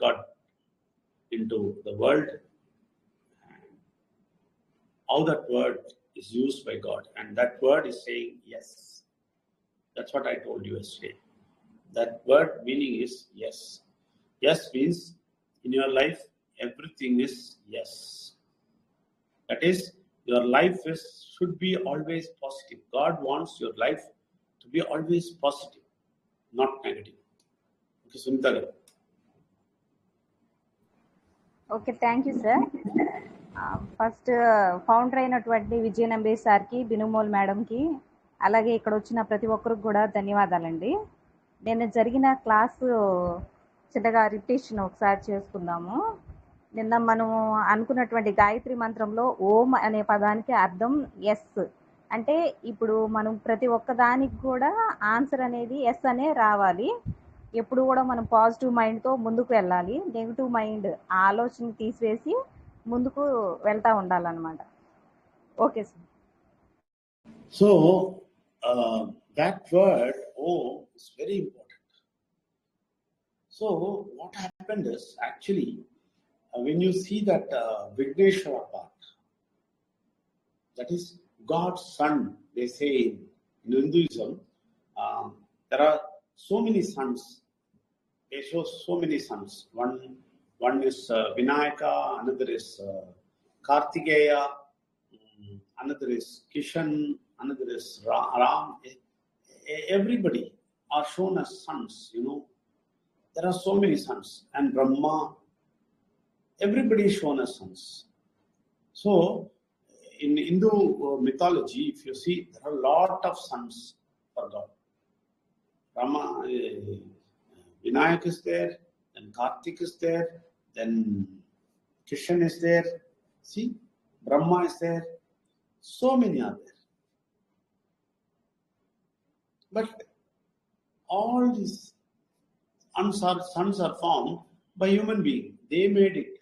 got into the world, how that word is used by God, and that word is saying yes. That's what I told you yesterday. That word meaning is yes. Yes means in your life everything is yes. That is, your life should be always positive. God wants your life to be always positive, not negative. Okay, Sunita garu. Okay, thank you sir. First founder అయినటువంటి విజయనంబే సార్కి, బినుమోల్ మేడంకి, అలాగే ఇక్కడ వచ్చిన ప్రతి ఒక్కరికి కూడా ధన్యవాదాలండి. నేను జరిగిన క్లాసు చిన్నగా రిపిటేషన్ ఒకసారి చేసుకుందాము. నిన్న మనము అనుకున్నటువంటి గాయత్రి మంత్రంలో ఓం అనే పదానికి అర్థం ఎస్. అంటే ఇప్పుడు మనం ప్రతి ఒక్క దానికి కూడా ఆన్సర్ అనేది ఎస్ అనే రావాలి. ఎప్పుడు కూడా మనం పాజిటివ్ మైండ్తో ముందుకు వెళ్ళాలి. నెగిటివ్ మైండ్ ఆలోచన తీసివేసి ముందుకు వెళ్తూ ఉండాలన్నమాట. Okay sir. So that word "om" is very important. So what happened is, actually, when you see that Vigneshwara part, that is God's son, they say in Hinduism, there are so many sons. They show so many sons. One is Vinayaka, another is Kartikeya, another is Kishan, another is Ram. Everybody are shown as sons, There are so many sons. And Brahma, everybody is shown as sons. So, in Hindu mythology, if you see, there are a lot of sons for God. Rama, Vinayak is there, then Kartik is there, then Kishan is there. See, Brahma is there. So many are there. But all these sons are formed by human beings. They made it.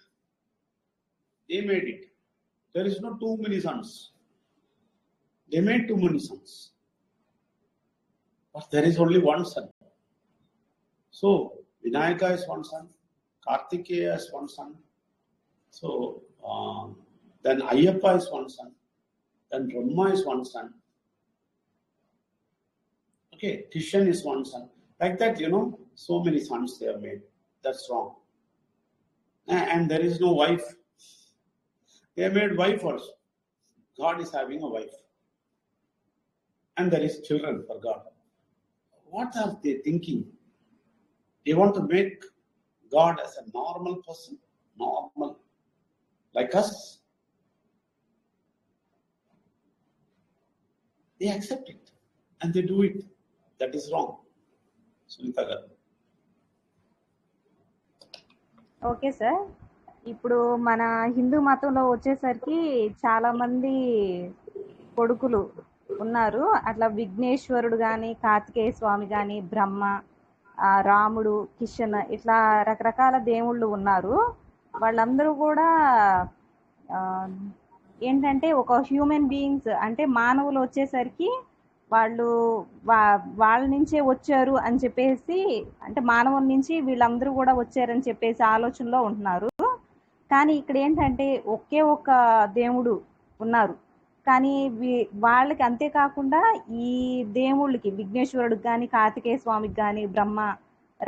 There is not too many sons. They made too many sons. But there is only one son. So, Vinayaka is one son. Kartikeya is one son. So, then Ayyappa is one son. Then Brahma is one son. Okay, Kishan is one son. Like that, so many sons they have made. That's wrong. And there is no wife. They have made wife also. God is having a wife. And there is children for God. What are they thinking? They want to make God as a normal person. Normal. Like us. They accept it. And they do it. That is wrong. Sunita garu. Okay sir. ఇప్పుడు మన హిందూ మతంలో వచ్చేసరికి చాలా మంది కొడుకులు ఉన్నారు. అట్లా విఘ్నేశ్వరుడు కానీ, కార్తికేయ స్వామి కానీ, బ్రహ్మ, రాముడు, కిషన్, ఇట్లా రకరకాల దేవుళ్ళు ఉన్నారు. వాళ్ళందరూ కూడా ఏంటంటే ఒక హ్యూమన్ బీయింగ్స్, అంటే మానవులు వచ్చేసరికి వాళ్ళు వాళ్ళ నుంచే వచ్చారు అని చెప్పేసి, అంటే మానవుల నుంచి వీళ్ళందరూ కూడా వచ్చారని చెప్పేసి ఆలోచనలో ఉంటున్నారు. కానీ ఇక్కడ ఏంటంటే ఒకే ఒక దేవుడు ఉన్నారు. కానీ వాళ్ళకి అంతేకాకుండా ఈ దేవుళ్ళకి, విఘ్నేశ్వరుడికి కానీ, కార్తికేయ స్వామికి కానీ, బ్రహ్మ,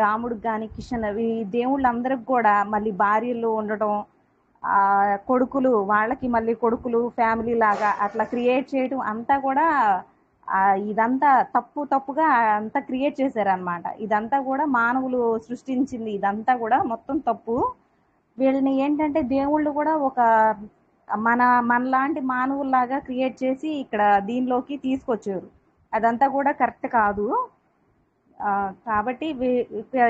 రాముడికి కానీ, కిషన్, ఈ దేవుళ్ళందరికి కూడా మళ్ళీ భార్యలు ఉండటం, కొడుకులు, వాళ్ళకి మళ్ళీ కొడుకులు, ఫ్యామిలీ లాగా అట్లా క్రియేట్ చేయటం అంతా కూడా ఇదంతా తప్పుగా అంతా క్రియేట్ చేశారనమాట. ఇదంతా కూడా మానవులు సృష్టించింది. ఇదంతా కూడా మొత్తం తప్పు. వీళ్ళని ఏంటంటే దేవుళ్ళు కూడా ఒక మనలాంటి మానవుల్లాగా క్రియేట్ చేసి ఇక్కడ దీనిలోకి తీసుకొచ్చారు. అదంతా కూడా కరెక్ట్ కాదు. కాబట్టి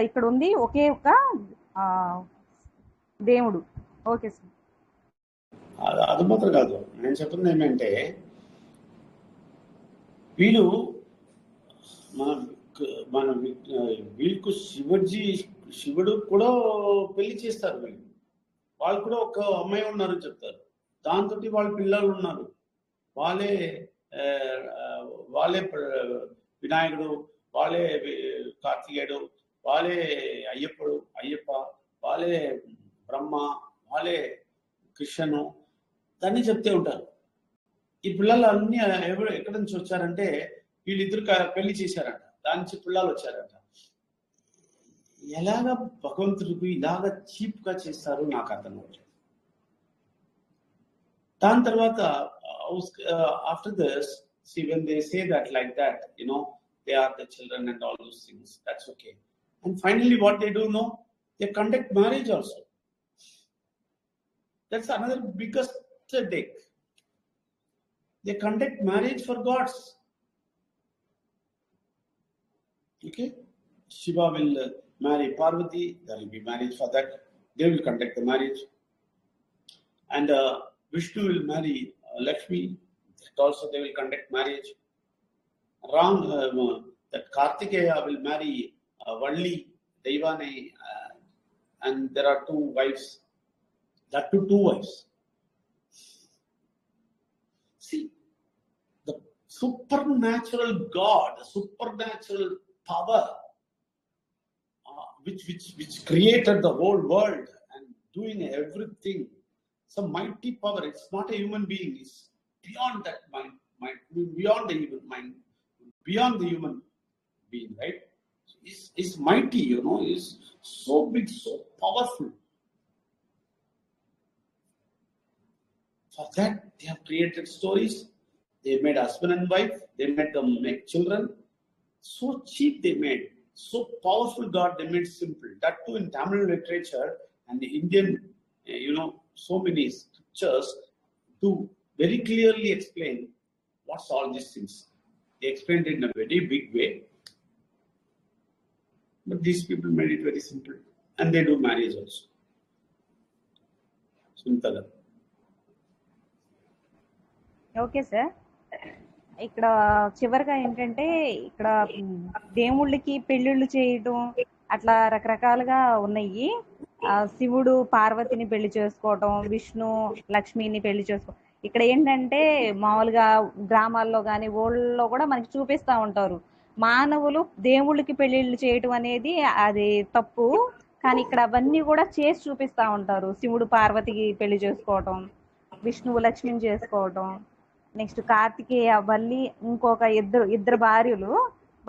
ఇక్కడ ఉంది ఒకే ఒక దేవుడు. Okay sir. అది మాత్రం కాదు, నేను చెప్తుంది ఏమంటే, వీళ్ళు మన వీళ్ళకు శివుడు కూడా పెళ్లి చేస్తారు. వాళ్ళు కూడా ఒక అమ్మాయి ఉన్నారని చెప్తారు. దాంతో వాళ్ళ పిల్లలు ఉన్నారు. వాళ్ళే వినాయకుడు, వాళ్ళే కార్తికేయుడు, వాళ్ళే అయ్యప్ప, వాళ్ళే బ్రహ్మ, వాళ్ళే కృష్ణను దాన్ని చెప్తే ఉంటారు. ఈ పిల్లలు అన్ని ఎక్కడి నుంచి వచ్చారంటే వీళ్ళిద్దరు పెళ్లి చేశారంట, దాని నుంచి పిల్లలు వచ్చారంట. ఎలాగ భగవంతుడికి ఇలాగ చీప్ గా చేస్తారు నాకు అర్థం అవ్వట్లేదు. దాని తర్వాత after this, see when they say that like that, they are the children and all those things, that's okay. And finally what they do, they conduct marriage also. That's another biggest headache. They conduct marriage for gods. Okay, Shiva will marry Parvati, there will be marriage for that, they will conduct the marriage. And Vishnu will marry Lakshmi, that also they will conduct marriage. Ram, that Kartikeya will marry Valli, Devani, and there are 2 wives. That to 2 wives. See, the supernatural God, the supernatural power, which created the whole world and doing everything. Some mighty power. It's not a human being. It's beyond that mind, beyond the human mind, beyond the human being, right? It's mighty, It's so big, so powerful. For that, they have created stories. They made husband and wife. They made them make children. So cheap they made. So powerful God they made simple. That too in Tamil literature and the Indian, so many scriptures to very clearly explain what's all these things. They explained it in a very big way. But these people made it very simple. And they do marriage also. Simple. Okay sir. ఇక్కడ చివరిగా ఏంటంటే ఇక్కడ దేవుళ్ళకి పెళ్ళిళ్ళు చేయడం అట్లా రకరకాలుగా ఉన్నాయి. శివుడు పార్వతిని పెళ్లి చేసుకోవటం, విష్ణు లక్ష్మిని పెళ్లి చేసుకోవడం. ఇక్కడ ఏంటంటే మామూలుగా గ్రామాల్లో కానీ ఊళ్ళో కూడా మనకి చూపిస్తూ ఉంటారు. మానవులు దేవుళ్ళకి పెళ్లిళ్ళు చేయటం అనేది అది తప్పు, కానీ ఇక్కడ అవన్నీ కూడా చేసి చూపిస్తూ ఉంటారు. శివుడు పార్వతికి పెళ్లి చేసుకోవటం, విష్ణువు లక్ష్మిని చేసుకోవటం, నెక్స్ట్ కార్తికేయ వల్లి ఇంకొక ఇద్దరు భార్యలు,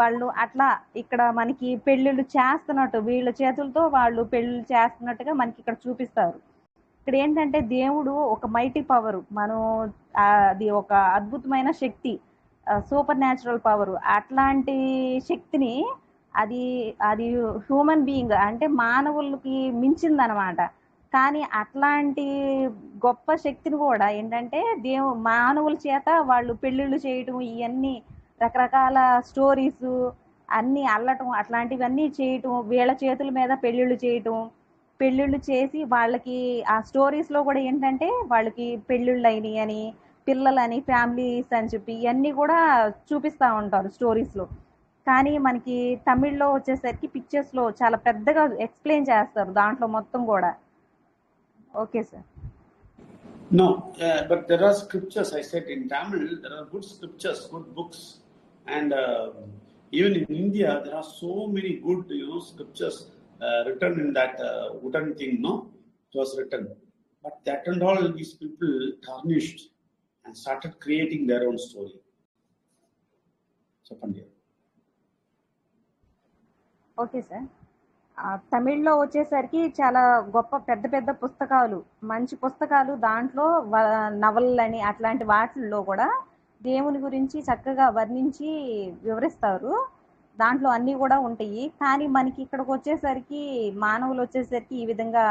వాళ్ళు అట్లా ఇక్కడ మనకి పెళ్ళిళ్ళు చేస్తున్నట్టు వీళ్ళ చేతులతో వాళ్ళు పెళ్ళిళ్ళు చేస్తున్నట్టుగా మనకి ఇక్కడ చూపిస్తారు. ఇక్కడ ఏంటంటే దేవుడు ఒక మైటీ పవర్, మనం అది ఒక అద్భుతమైన శక్తి, సూపర్ న్యాచురల్ పవర్. అట్లాంటి శక్తిని అది హ్యూమన్ బీయింగ్ అంటే మానవులకి మించిందనమాట. కానీ అట్లాంటి గొప్ప శక్తిని కూడా ఏంటంటే మానవుల చేత వాళ్ళు పెళ్ళిళ్ళు చేయటం, ఇవన్నీ రకరకాల స్టోరీస్ అన్నీ అల్లటం, అట్లాంటివన్నీ చేయటం, వీళ్ళ చేతుల మీద పెళ్ళిళ్ళు చేసి వాళ్ళకి ఆ స్టోరీస్లో కూడా ఏంటంటే వాళ్ళకి పెళ్ళిళ్ళు అయినాయి అని, పిల్లలని, ఫ్యామిలీస్ అని చెప్పి ఇవన్నీ కూడా చూపిస్తూ ఉంటారు స్టోరీస్లో. కానీ మనకి తమిళ్లో వచ్చేసరికి పిక్చర్స్లో చాలా పెద్దగా ఎక్స్ప్లెయిన్ చేస్తారు దాంట్లో మొత్తం కూడా. Okay, sir. No, but there are scriptures. I said in Tamil, there are good scriptures, good books. And even in India, there are so many good, scriptures written in that wooden thing, it was written. But that and all, these people tarnished and started creating their own story. So, Pandya. Okay, sir. తమిళ్లో వచ్చేసరికి చాలా గొప్ప పెద్ద పెద్ద పుస్తకాలు, మంచి పుస్తకాలు, దాంట్లో నవలని అట్లాంటి వాటిల్లో కూడా దేవుని గురించి చక్కగా వర్ణించి వివరిస్తారు. దాంట్లో అన్నీ కూడా ఉంటాయి. కానీ మనకి ఇక్కడికి వచ్చేసరికి మానవులు వచ్చేసరికి ఈ విధంగా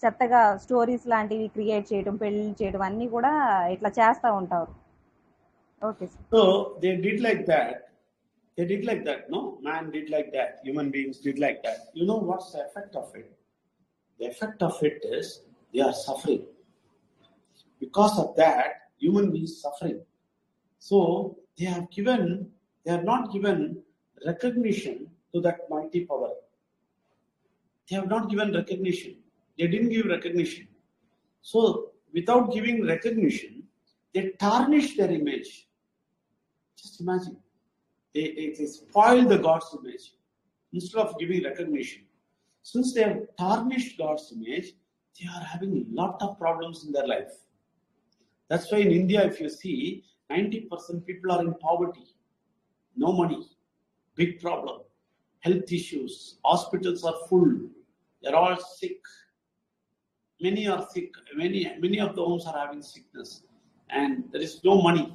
చెత్తగా స్టోరీస్ లాంటివి క్రియేట్ చేయడం, పెళ్లి చేయడం అన్నీ కూడా ఇట్లా చేస్తూ ఉంటారు. Okay sir. So they did like that. They did like that, no? Man did like that. Human beings did like that. You know what's the effect of it? The effect of it is they are suffering. Because of that, human beings suffering. So they have not given recognition to that mighty power. They have not given recognition. They didn't give recognition. So without giving recognition, they tarnish their image. Just imagine. They spoil the God's image instead of giving recognition. Since they have tarnished God's image, they are having a lot of problems in their life. That's why in India, if you see, 90% people are in poverty, no money, big problem, health issues, hospitals are full, they're all sick. Many are sick, many of the homes are having sickness, and there is no money,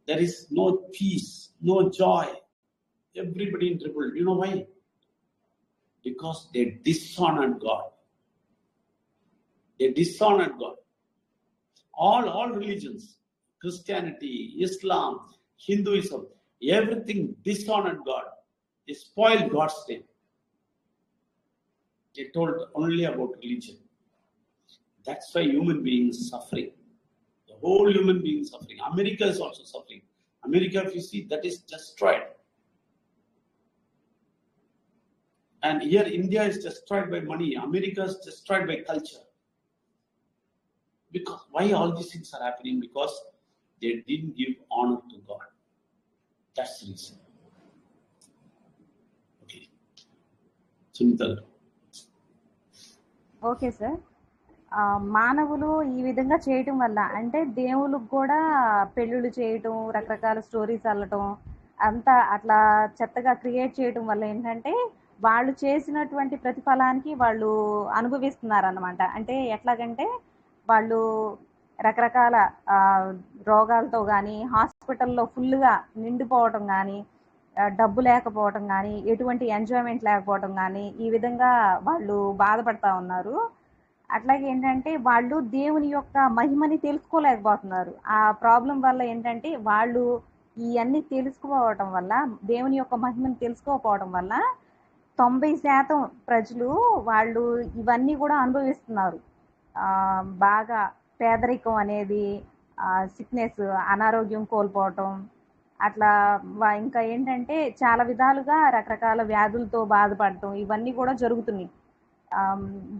there is no peace, no joy. Everybody in trouble. You know why? Because they dishonored God. They dishonored God. All religions, Christianity, Islam, Hinduism, everything dishonored God. They spoiled God's name. They told only about religion. That's why human beings suffering. The whole human being suffering. America is also suffering. America, if you see, that is destroyed. And here India is destroyed by money. America is destroyed by culture. Because why all these things are happening? Because they didn't give honor to God. That's the reason. Okay. Sunita. Okay sir. మానవులు ఈ విధంగా చేయటం వల్ల అంటే దేవుళ్ళకు కూడా పెళ్ళిళ్ళు చేయటం, రకరకాల స్టోరీస్ అల్లటం, అంతా అట్లా చెత్తగా క్రియేట్ చేయటం వల్ల ఏంటంటే వాళ్ళు చేసినటువంటి ప్రతిఫలానికి వాళ్ళు అనుభవిస్తున్నారు అన్నమాట. అంటే ఎట్లాగంటే వాళ్ళు రకరకాల రోగాలతో కానీ, హాస్పిటల్లో ఫుల్గా నిండిపోవటం కానీ, డబ్బు లేకపోవటం కానీ, ఎటువంటి ఎంజాయ్మెంట్ లేకపోవటం కానీ, ఈ విధంగా వాళ్ళు బాధపడతా ఉన్నారు. అట్లాగే ఏంటంటే వాళ్ళు దేవుని యొక్క మహిమని తెలుసుకోలేకపోతున్నారు. ఆ ప్రాబ్లం వల్ల ఏంటంటే వాళ్ళు ఇవన్నీ తెలుసుకోవటం వల్ల, దేవుని యొక్క మహిమని తెలుసుకోకపోవడం వల్ల 90% ప్రజలు వాళ్ళు ఇవన్నీ కూడా అనుభవిస్తున్నారు. బాగా పేదరికం అనేది, సిక్నెస్, అనారోగ్యం కోల్పోవటం, అట్లా ఇంకా ఏంటంటే చాలా విధాలుగా రకరకాల వ్యాధులతో బాధపడటం, ఇవన్నీ కూడా జరుగుతున్నాయి.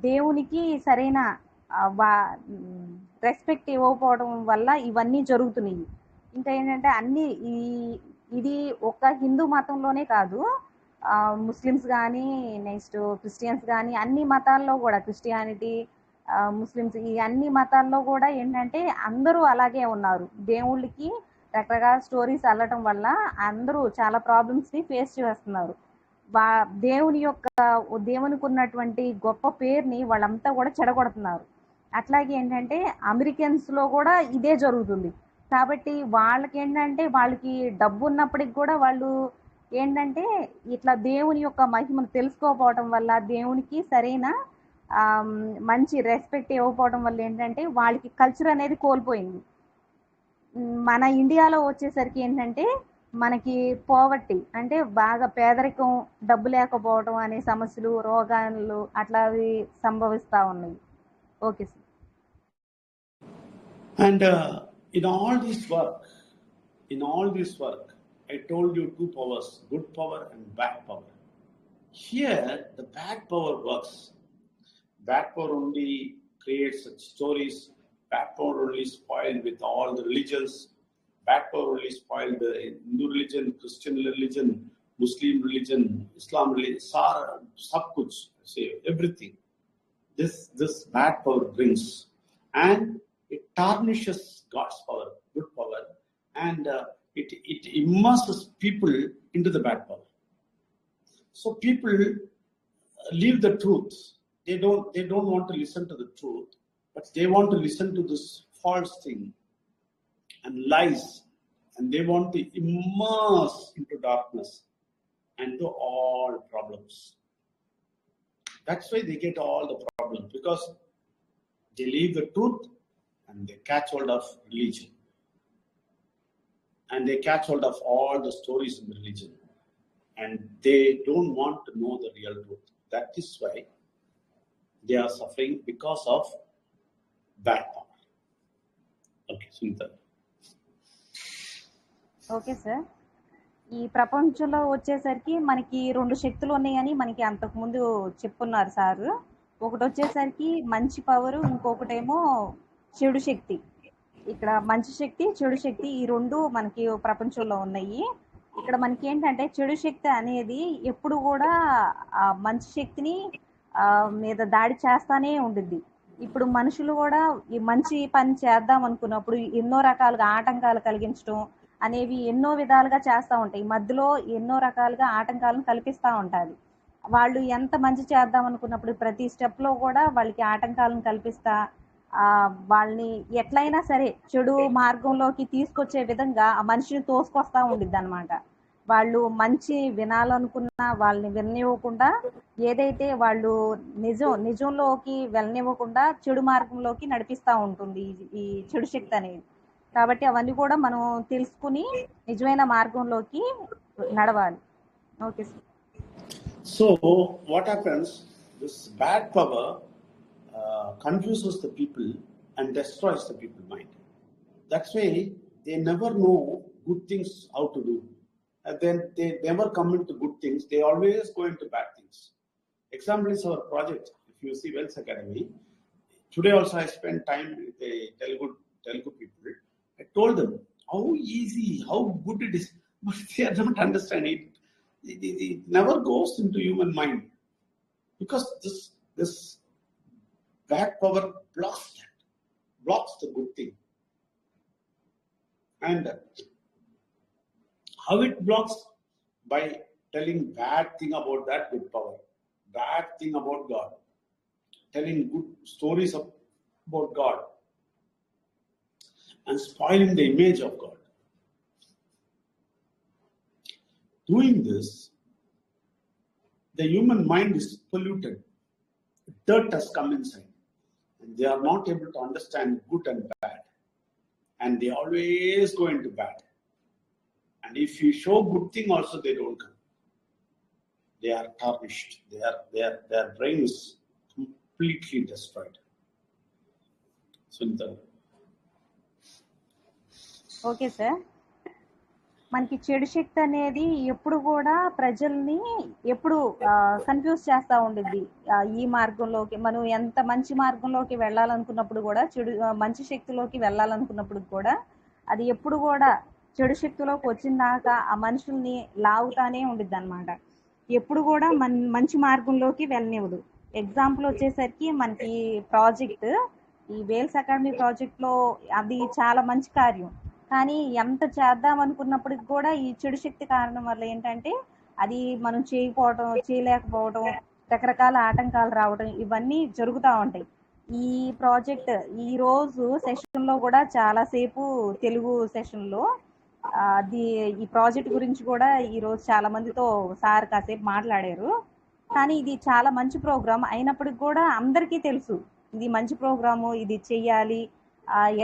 దేవునికి సరైన రెస్పెక్ట్ ఇవ్వకపోవడం వల్ల ఇవన్నీ జరుగుతున్నాయి. ఇంకా ఏంటంటే అన్నీ ఇది ఒక హిందూ మతంలోనే కాదు, ముస్లిమ్స్ కానీ, నెక్స్ట్ క్రిస్టియన్స్ కానీ, అన్ని మతాల్లో కూడా, క్రిస్టియానిటీ, ముస్లిమ్స్, ఈ అన్ని మతాల్లో కూడా ఏంటంటే అందరూ అలాగే ఉన్నారు. దేవుళ్ళకి రకరకాల స్టోరీస్ అల్లటం వల్ల అందరూ చాలా ప్రాబ్లమ్స్ని ఫేస్ చేస్తున్నారు. దేవునికి ఉన్నటువంటి గొప్ప పేరుని వాళ్ళంతా కూడా చెడగొడుతున్నారు. అట్లాగే ఏంటంటే అమెరికన్స్లో కూడా ఇదే జరుగుతుంది. కాబట్టి వాళ్ళకి ఏంటంటే వాళ్ళకి డబ్బు ఉన్నప్పటికి కూడా వాళ్ళు ఏంటంటే ఇట్లా దేవుని యొక్క మహిమను తెలుసుకోకపోవడం వల్ల, దేవునికి సరైన మంచి రెస్పెక్ట్ ఇవ్వకపోవడం వల్ల ఏంటంటే వాళ్ళకి కల్చర్ అనేది కోల్పోయింది. మన ఇండియాలో వచ్చేసరికి ఏంటంటే మనకి పోవర్టీ అంటే బాగా పేదరికం, డబ్బు లేకపోవడం అనే సమస్యలు, రోగాలు అట్లావి సంభవిస్తూ ఉన్నాయి. Okay sir. And in all this work, I told you two powers, good power and bad power. Here, the bad power works. Bad power only creates such stories. Bad power only spoiled with all the religions. Bad power only spoiled the Hindu religion, Christian religion, Muslim religion, Islam religion, sab kuch, say everything. This bad power brings, and it tarnishes God's power, good power, and it immerses people into the bad power. So people leave the truth. They don't want to listen to the truth, but they want to listen to this false thing and lies, and they want to immerse into darkness and to all problems. That's why they get all the problems, because they leave the truth and they catch hold of religion, and they catch hold of all the stories in the religion, and they don't want to know the real truth. That is why they are suffering because of bad power. Okay, Sunita. Okay sir. ఈ ప్రపంచంలో వచ్చేసరికి మనకి 2 శక్తులు ఉన్నాయని మనకి అంతకుముందు చెప్పున్నారు sir. ఒకటి వచ్చేసరికి మంచి పవరు, ఇంకొకటేమో చెడు శక్తి. ఇక్కడ మంచి శక్తి, చెడు శక్తి, ఈ 2 మనకి ప్రపంచంలో ఉన్నాయి. ఇక్కడ మనకి ఏంటంటే చెడు శక్తి అనేది ఎప్పుడు కూడా మంచి శక్తిని మీద దాడి చేస్తానే ఉండిద్ది. ఇప్పుడు మనుషులు కూడా ఈ మంచి పని చేద్దాం అనుకున్నప్పుడు ఎన్నో రకాలుగా ఆటంకాలు కలిగించడం అనేవి ఎన్నో విధాలుగా చేస్తూ ఉంటాయి. మధ్యలో ఎన్నో రకాలుగా ఆటంకాలను కల్పిస్తూ ఉంటుంది. వాళ్ళు ఎంత మంచి చేద్దాం అనుకున్నప్పుడు ప్రతి స్టెప్లో కూడా వాళ్ళకి ఆటంకాలను కల్పిస్తా వాళ్ళని ఎట్లయినా సరే చెడు మార్గంలోకి తీసుకొచ్చే విధంగా ఆ మనిషిని తోసుకొస్తా ఉండిద్ది అనమాట. వాళ్ళు మంచి వినాలనుకున్నా వాళ్ళని విననివ్వకుండా, ఏదైతే వాళ్ళు నిజంలోకి వెళ్ళనివ్వకుండా చెడు మార్గంలోకి నడిపిస్తూ ఉంటుంది ఈ చెడు శక్తి అనేది. కాబట్టి అవన్నీ కూడా మనం తెలుసుకుని నిజమైన మార్గంలోకి నడవాలి. Okay sir. So what happens, this bad power confuses the people and destroys the people's mind. That's why they never know good things how to do. And then they never come into good things. They always go into bad things. Example is our project. If you see Wealth Academy, today also I spent time with the Telugu people. I told them how easy, how good it is, but they are not understanding it. It never goes into human mind because this bad power blocks the good thing. And how it blocks? By telling bad thing about that good power, bad thing about God, telling good stories about God, and spoiling the image of God. Doing this, the human mind is polluted. Dirt has come inside, and they are not able to understand good and bad, and they always go into bad. And if you show good thing, also they don't come. They are tarnished. Their brain is completely destroyed. Sundar. Okay sir. మనకి చెడు శక్తి అనేది ఎప్పుడు కూడా ప్రజల్ని ఎప్పుడు confuse చేస్తూ ఉండిద్ది. ఈ మార్గంలోకి మనం ఎంత మంచి మార్గంలోకి వెళ్ళాలనుకున్నప్పుడు కూడా మంచి శక్తిలోకి వెళ్ళాలనుకున్నప్పుడు కూడా అది ఎప్పుడు కూడా చెడు శక్తిలోకి వచ్చిందాక ఆ మనుషుల్ని లాగుతానే ఉండిద్ది అనమాట. ఎప్పుడు కూడా మంచి మార్గంలోకి వెళ్ళనివ్వదు. ఎగ్జాంపుల్ వచ్చేసరికి మనకి ప్రాజెక్ట్, ఈ వేల్స్ అకాడమీ ప్రాజెక్ట్లో అది చాలా మంచి కార్యం. కానీ ఎంత చేద్దాం అనుకున్నప్పటికి కూడా ఈ చెడు శక్తి కారణం వల్ల ఏంటంటే అది మనం చేయలేకపోవడం, రకరకాల ఆటంకాలు రావడం, ఇవన్నీ జరుగుతూ ఉంటాయి. ఈ ప్రాజెక్ట్ ఈ రోజు సెషన్లో కూడా చాలాసేపు తెలుగు సెషన్లో ఈ ప్రాజెక్ట్ గురించి కూడా ఈరోజు చాలా మందితో సార్ కాసేపు మాట్లాడారు. కానీ ఇది చాలా మంచి ప్రోగ్రామ్ అయినప్పటికి కూడా అందరికీ తెలుసు ఇది మంచి ప్రోగ్రాము, ఇది చెయ్యాలి,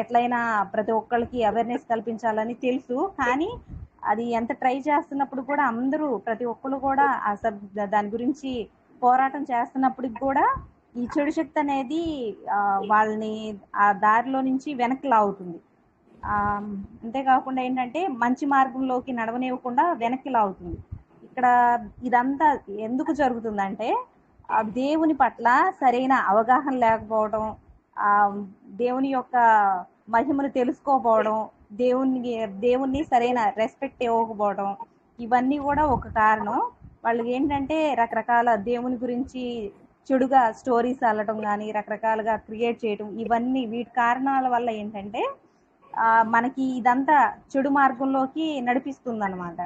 ఎట్లయినా ప్రతి ఒక్కరికి అవేర్నెస్ కల్పించాలని తెలుసు. కానీ అది ఎంత ట్రై చేస్తున్నప్పుడు కూడా అందరూ ప్రతి ఒక్కరు కూడా దాని గురించి పోరాటం చేస్తున్నప్పటికి కూడా ఈ చెడు శక్తి అనేది వాళ్ళని ఆ దారిలో నుంచి వెనక్కి లాగుతుంది. అంతేకాకుండా ఏంటంటే మంచి మార్గంలోకి నడవనివ్వకుండా వెనక్కి లాగుతుంది. ఇక్కడ ఇదంతా ఎందుకు జరుగుతుందంటే దేవుని పట్ల సరైన అవగాహన లేకపోవడం, దేవుని యొక్క మహిమను తెలుసుకోకపోవడం, దేవుణ్ణి సరైన రెస్పెక్ట్ ఇవ్వకపోవడం, ఇవన్నీ కూడా ఒక కారణం. వాళ్ళకి ఏంటంటే రకరకాల దేవుని గురించి చెడుగా స్టోరీస్ అల్లటం కానీ రకరకాలుగా క్రియేట్ చేయటం, ఇవన్నీ వీటి కారణాల వల్ల ఏంటంటే మనకి ఇదంతా చెడు మార్గంలోకి నడిపిస్తుంది అనమాట.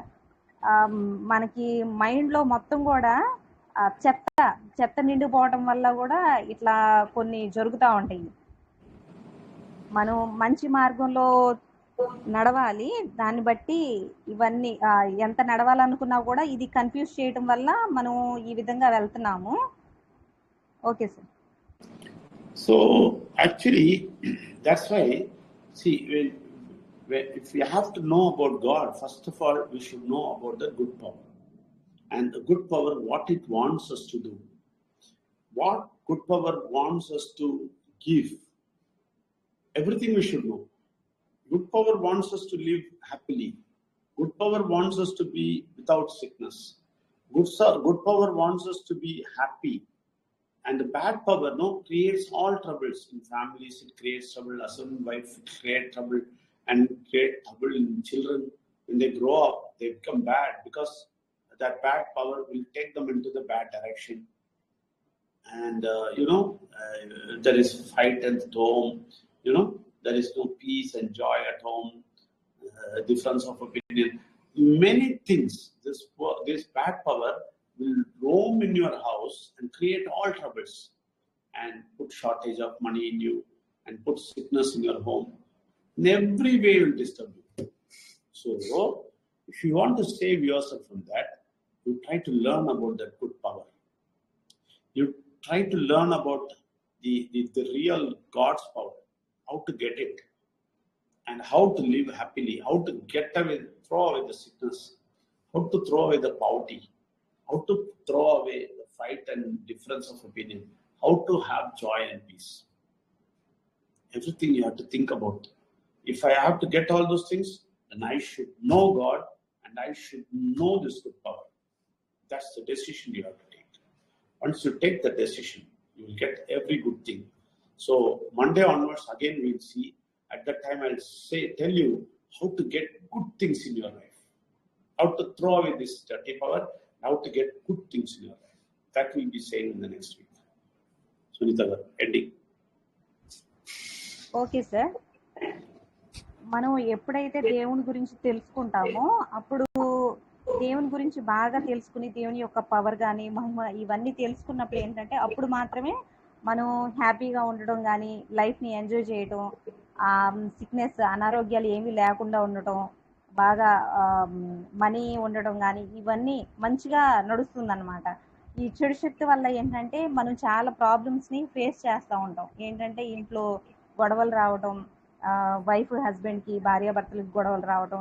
మనకి మైండ్లో మొత్తం కూడా చెత్త నిండిపోవటం వల్ల కూడా ఇట్లా కొన్ని జరుగుతూ ఉంటాయి. మనం మంచి మార్గంలో నడవాలి. దాన్ని బట్టి ఇవన్నీ ఎంత నడవాలనుకున్నా కూడా ఇది కన్ఫ్యూజ్ చేయటం వల్ల మనం ఈ విధంగా వెళ్తున్నాము. Okay sir. So actually that's why see if we have to know about God, first of all we should know about the good power, and the good power what it wants us to do, what good power wants us to give. Everything we should know. Good power wants us to live happily. Good power wants us to be without sickness. Good power wants us to be happy. And the bad power creates all troubles in families. It creates trouble. Husband and wife create trouble, and create trouble in children. When they grow up, they become bad because that bad power will take them into the bad direction. and there is fight at home. There is no peace and joy at home. Difference of opinion, many things. This bad power will roam in your house and create all troubles, and put shortage of money in you, and put sickness in your home. In every way, it will disturb you. So, if you want to save yourself from that, you try to learn about that good power. You try to learn about the real God's power, how to get it, and how to live happily, how to throw away the sickness, how to throw away the poverty, how to throw away the fight and difference of opinion, how to have joy and peace. Everything you have to think about. If I have to get all those things, then I should know God and I should know this good power. That's the decision you have to take. Once you take the decision, you will get every good thing. So Monday onwards, again we'll see. At that time, I'll tell you how to get good things in your life, how to throw away this dirty power, how to get good things in your life. That we'll be saying in the next week. Sunita, ending. Okay sir, మనం ఎప్పుడైతే దేవుని గురించి తెలుసుకుంటామో అప్పుడు దేవుని గురించి బాగా తెలుసుకుని దేవుని యొక్క పవర్ కానీ మహిమ ఇవన్నీ తెలుసుకున్నప్పుడు ఏంటంటే అప్పుడు మాత్రమే మనం హ్యాపీగా ఉండడం కానీ లైఫ్ని ఎంజాయ్ చేయడం, సిక్నెస్ అనారోగ్యాలు ఏమీ లేకుండా ఉండటం, బాగా మనీ ఉండడం కానీ ఇవన్నీ మంచిగా నడుస్తుందన్నమాట. ఈ చెడు శక్తి వల్ల ఏంటంటే మనం చాలా ప్రాబ్లమ్స్ని ఫేస్ చేస్తూ ఉంటాం. ఏంటంటే ఇంట్లో గొడవలు రావడం, వైఫ్ హస్బెండ్కి, భార్యాభర్తలకి గొడవలు రావడం,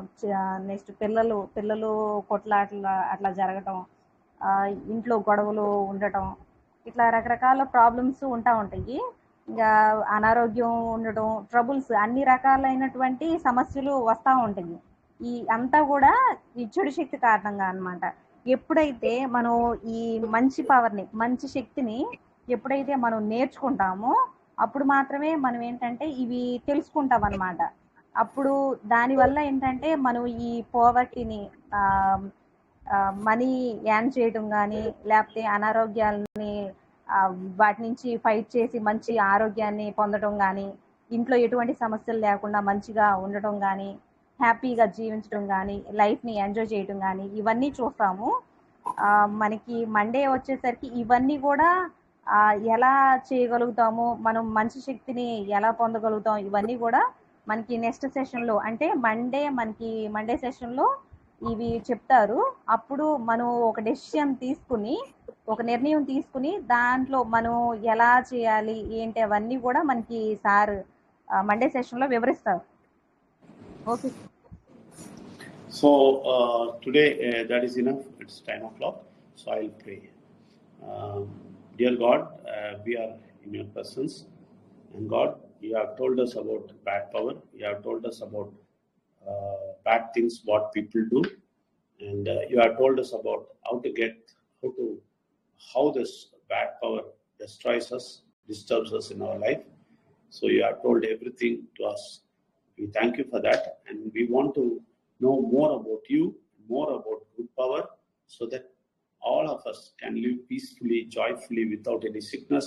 నెక్స్ట్ పిల్లలు కొట్లాటలు అట్లా జరగటం, ఇంట్లో గొడవలు ఉండటం, ఇట్లా రకరకాల ప్రాబ్లమ్స్ ఉంటాయి. ఇంకా అనారోగ్యం ఉండటం, ట్రబుల్స్, అన్ని రకాలైనటువంటి సమస్యలు వస్తూ ఉంటాయి. ఈ అంతా కూడా ఈ చెడు శక్తి కారణంగా అన్నమాట. ఎప్పుడైతే మనం ఈ మంచి పవర్ని, మంచి శక్తిని ఎప్పుడైతే మనం నేర్చుకుంటామో అప్పుడు మాత్రమే మనం ఏంటంటే ఇవి తెలుసుకుంటాం అన్నమాట. అప్పుడు దానివల్ల ఏంటంటే మనం ఈ పోవర్టీని, మనీ యాన్ చేయడం కానీ, లేకపోతే అనారోగ్యాలని వాటి నుంచి ఫైట్ చేసి మంచి ఆరోగ్యాన్ని పొందడం కానీ, ఇంట్లో ఎటువంటి సమస్యలు లేకుండా మంచిగా ఉండటం కానీ, హ్యాపీగా జీవించడం కానీ, లైఫ్ని ఎంజాయ్ చేయడం కానీ ఇవన్నీ చూస్తాము. మనకి మండే వచ్చేసరికి ఇవన్నీ కూడా ఎలా చేయగలుగుతాము, మనం మంచి శక్తిని ఎలా పొందగలుగుతాం, ఇవన్నీ కూడా మనకి నెక్స్ట్ సెషన్లో, అంటే మండే సెషన్లో ఇవి చెప్తారు. అప్పుడు మనం ఒక డెసిషన్ తీసుకుని, ఒక నిర్ణయం తీసుకుని దాంట్లో మనం ఎలా చేయాలి ఏంటి అవన్నీ కూడా మనకి సార్ మండే సెషన్లో వివరిస్తారు. Okay. So today that is enough. It's 10 o'clock. So I'll pray. Dear God, we are in your presence. And God, you have told us about bad power. You have told us about bad things, what people do. And you have told us about how this bad power destroys us, disturbs us in our life. So you have told everything to us. We thank you for that. And we want to know more about you, more about good power, so that all of us can live peacefully, joyfully, without any sickness,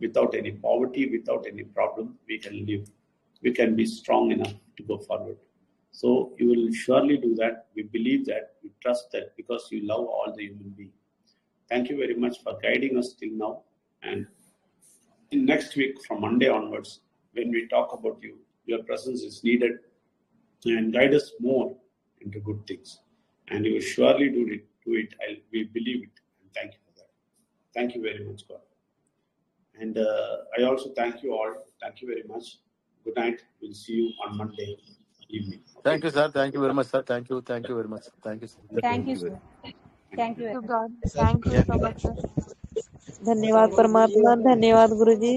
without any poverty, without any problem. We can live. We can be strong enough to go forward. So you will surely do that. We believe that. We trust that, because you love all the human beings. Thank you very much for guiding us till now. And in next week, from Monday onwards, when we talk about you, your presence is needed, and guide us more into good things. And you will surely do it. We believe it. And thank you for that. Thank you very much, God. And I also thank you all. Thank you very much. Good night. We'll see you on Monday evening. Okay? Thank you, sir. Thank you very much, sir. Thank you very much. Thank you, sir. Thank you sir. Thank you. God. Thank you so much, sir. धन्यवाद परमात्मा, धन्यवाद गुरुजी.